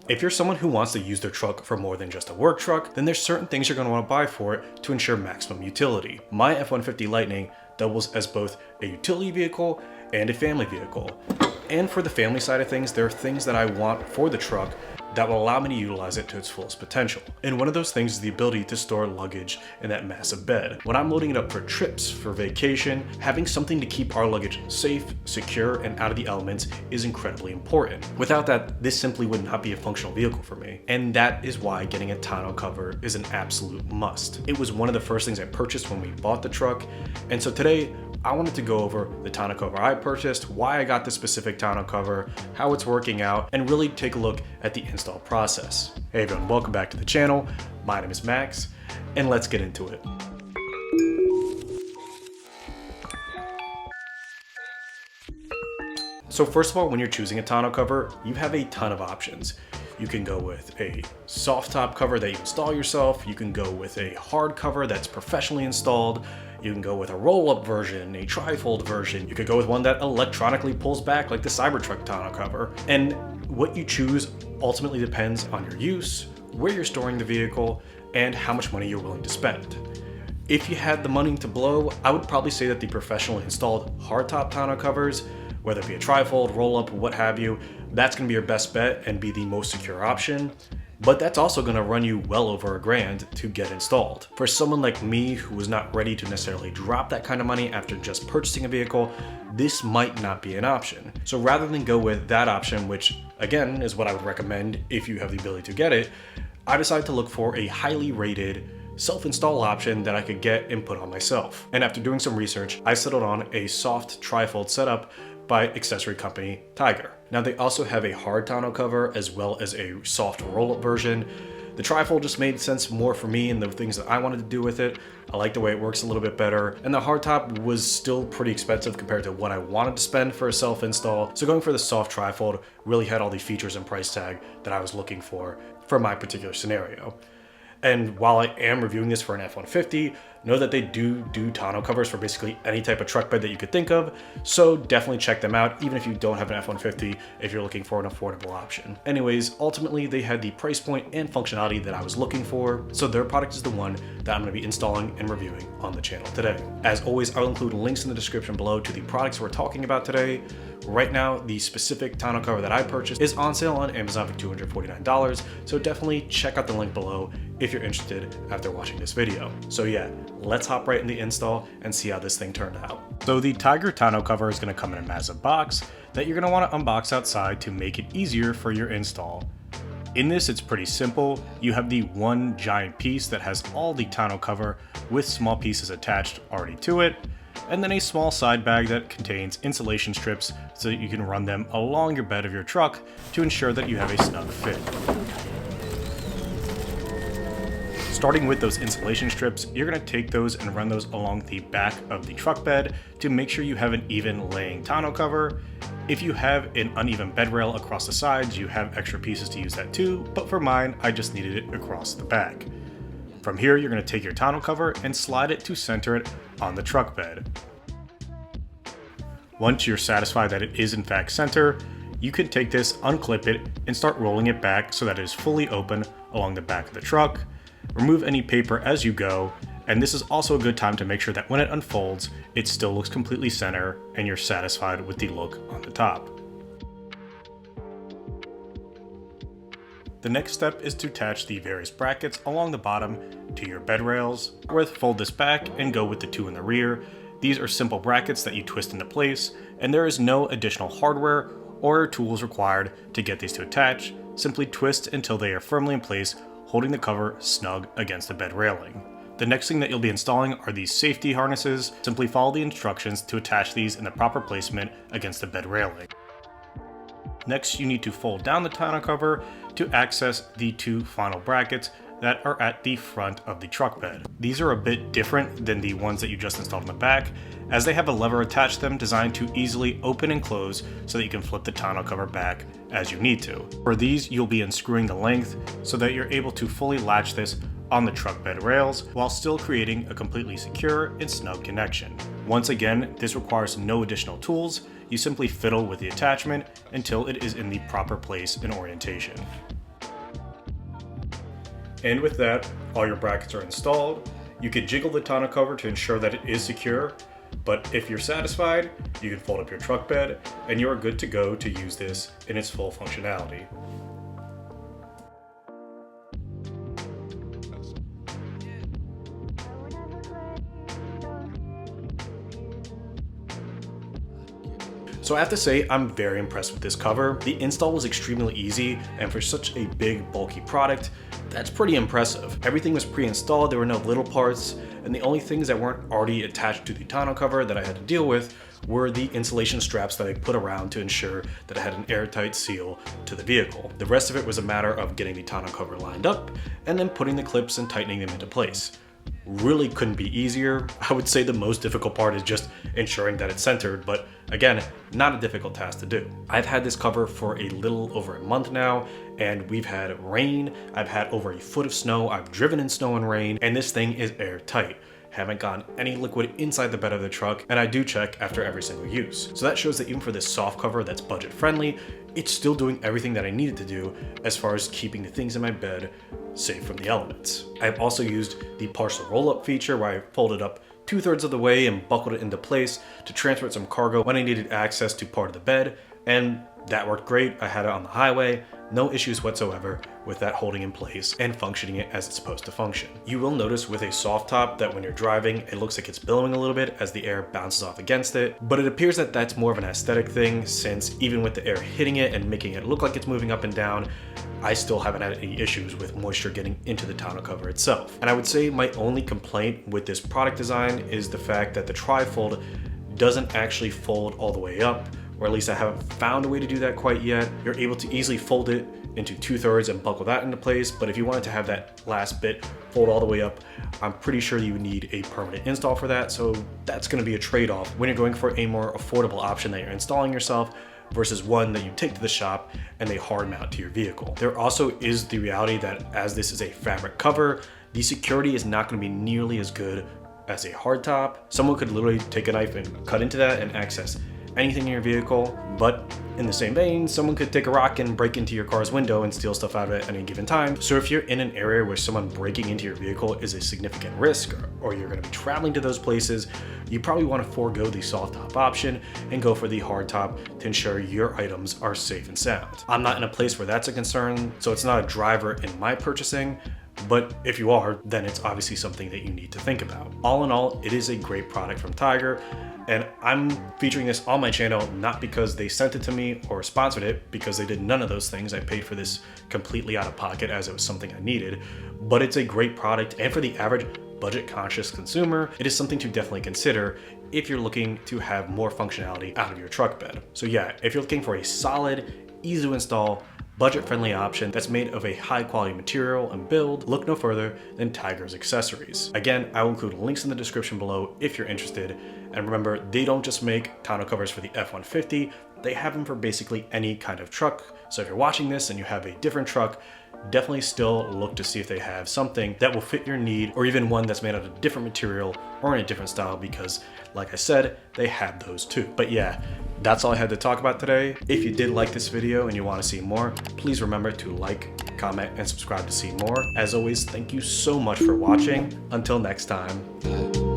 If you're someone who wants to use their truck for more than just a work truck, then there's certain things you're going to want to buy for it to ensure maximum utility. My F-150 Lightning doubles as both a utility vehicle and a family vehicle. And for the family side of things, there are things that I want for the truck that will allow me to utilize it to its fullest potential. And one of those things is the ability to store luggage in that massive bed. When I'm loading it up for trips, for vacation, having something to keep our luggage safe, secure, and out of the elements is incredibly important. Without that, this simply would not be a functional vehicle for me. And that is why getting a tonneau cover is an absolute must. It was one of the first things I purchased when we bought the truck. And so today, I wanted to go over the tonneau cover I purchased, why I got this specific tonneau cover, how it's working out, and really take a look at the install process. Hey everyone, welcome back to the channel. My name is Max, and let's get into it. So first of all, when you're choosing a tonneau cover, you have a ton of options. You can go with a soft top cover that you install yourself. You can go with a hard cover that's professionally installed. You can go with a roll-up version, a tri-fold version. You could go with one that electronically pulls back like the Cybertruck tonneau cover. And what you choose ultimately depends on your use, where you're storing the vehicle, and how much money you're willing to spend. If you had the money to blow, I would probably say that the professionally installed hardtop tonneau covers, whether it be a tri-fold, roll-up, what have you, that's gonna be your best bet and be the most secure option. But that's also gonna run you well over $1,000 to get installed. For someone like me who was not ready to necessarily drop that kind of money after just purchasing a vehicle, this might not be an option. So rather than go with that option, which again is what I would recommend if you have the ability to get it, I decided to look for a highly rated self-install option that I could get and put on myself. And after doing some research, I settled on a soft tri-fold setup by accessory company Tyger. Now they also have a hard tonneau cover as well as a soft roll-up version. The tri-fold just made sense more for me and the things that I wanted to do with it. I like the way it works a little bit better. And the hardtop was still pretty expensive compared to what I wanted to spend for a self-install. So going for the soft tri-fold really had all the features and price tag that I was looking for my particular scenario. And while I am reviewing this for an F-150, know that they do tonneau covers for basically any type of truck bed that you could think of, so definitely check them out, even if you don't have an F-150, if you're looking for an affordable option. Anyways, ultimately they had the price point and functionality that I was looking for, so their product is the one that I'm going to be installing and reviewing on the channel today. As always, I'll include links in the description below to the products we're talking about today. Right now, the specific tonneau cover that I purchased is on sale on Amazon for $249, so definitely check out the link below if you're interested after watching this video. So yeah, let's hop right in the install and see how this thing turned out. So the Tyger tonneau cover is going to come in a massive box that you're going to want to unbox outside to make it easier for your install. In this, it's pretty simple. You have the one giant piece that has all the tonneau cover with small pieces attached already to it, and then a small side bag that contains insulation strips so that you can run them along your bed of your truck to ensure that you have a snug fit. Starting with those insulation strips, you're going to take those and run those along the back of the truck bed to make sure you have an even laying tonneau cover. If you have an uneven bed rail across the sides, you have extra pieces to use that too, but for mine, I just needed it across the back. From here, you're going to take your tonneau cover and slide it to center it on the truck bed. Once you're satisfied that it is in fact center, you can take this, unclip it, and start rolling it back so that it is fully open along the back of the truck. Remove any paper as you go, and this is also a good time to make sure that when it unfolds, it still looks completely center and you're satisfied with the look on the top. The next step is to attach the various brackets along the bottom to your bed rails. Fold this back and go with the two in the rear. These are simple brackets that you twist into place, and there is no additional hardware or tools required to get these to attach. Simply twist until they are firmly in place, holding the cover snug against the bed railing. The next thing that you'll be installing are these safety harnesses. Simply follow the instructions to attach these in the proper placement against the bed railing. Next, you need to fold down the tonneau cover to access the two final brackets that are at the front of the truck bed. These are a bit different than the ones that you just installed in the back, as they have a lever attached to them designed to easily open and close so that you can flip the tonneau cover back as you need to. For these, you'll be unscrewing the length so that you're able to fully latch this on the truck bed rails while still creating a completely secure and snug connection. Once again, this requires no additional tools. You simply fiddle with the attachment until it is in the proper place and orientation. And with that, all your brackets are installed. You can jiggle the tonneau cover to ensure that it is secure, but if you're satisfied, you can fold up your truck bed and you are good to go to use this in its full functionality. So I have to say, I'm very impressed with this cover. The install was extremely easy, and for such a big, bulky product, that's pretty impressive. Everything was pre-installed, there were no little parts, and the only things that weren't already attached to the tonneau cover that I had to deal with were the insulation straps that I put around to ensure that I had an airtight seal to the vehicle. The rest of it was a matter of getting the tonneau cover lined up, and then putting the clips and tightening them into place. Really couldn't be easier. I would say the most difficult part is just ensuring that it's centered, but again, not a difficult task to do. I've had this cover for a little over a month now, and we've had rain, I've had over a foot of snow, I've driven in snow and rain, and this thing is airtight. Haven't gotten any liquid inside the bed of the truck, and I do check after every single use. So that shows that even for this soft cover that's budget friendly, it's still doing everything that I needed to do as far as keeping the things in my bed safe from the elements. I've also used the partial roll-up feature where I folded up 2/3 of the way and buckled it into place to transport some cargo when I needed access to part of the bed, and that worked great. I had it on the highway, no issues whatsoever with that holding in place and functioning it as it's supposed to function. You will notice with a soft top that when you're driving, it looks like it's billowing a little bit as the air bounces off against it, but it appears that that's more of an aesthetic thing, since even with the air hitting it and making it look like it's moving up and down, I still haven't had any issues with moisture getting into the tonneau cover itself. And I would say my only complaint with this product design is the fact that the tri-fold doesn't actually fold all the way up, or at least I haven't found a way to do that quite yet. You're able to easily fold it into 2/3 and buckle that into place, but if you wanted to have that last bit fold all the way up, I'm pretty sure you would need a permanent install for that, so that's going to be a trade-off when you're going for a more affordable option that you're installing yourself versus one that you take to the shop and they hard mount to your vehicle. There also is the reality that as this is a fabric cover, the security is not going to be nearly as good as a hard top. Someone could literally take a knife and cut into that and access anything in your vehicle, but in the same vein, someone could take a rock and break into your car's window and steal stuff out of it at any given time. So if you're in an area where someone breaking into your vehicle is a significant risk, or you're going to be traveling to those places, you probably want to forego the soft top option and go for the hard top to ensure your items are safe and sound. I'm not in a place where that's a concern, so it's not a driver in my purchasing, but if you are, then it's obviously something that you need to think about. All in all, it is a great product from Tyger, and I'm featuring this on my channel not because they sent it to me or sponsored it, because they did none of those things. I paid for this completely out of pocket as it was something I needed, but it's a great product, and for the average budget conscious consumer, it is something to definitely consider if you're looking to have more functionality out of your truck bed. So yeah, if you're looking for a solid, easy to install, budget-friendly option that's made of a high-quality material and build, look no further than Tyger's accessories. Again, I will include links in the description below if you're interested. And remember, they don't just make tonneau covers for the F-150, they have them for basically any kind of truck. So if you're watching this and you have a different truck, definitely still look to see if they have something that will fit your need, or even one that's made out of a different material or in a different style, because like I said, they have those too. But yeah, that's all I had to talk about today. If you did like this video and you want to see more, please remember to like, comment, and subscribe to see more. As always, thank you so much for watching. Until next time.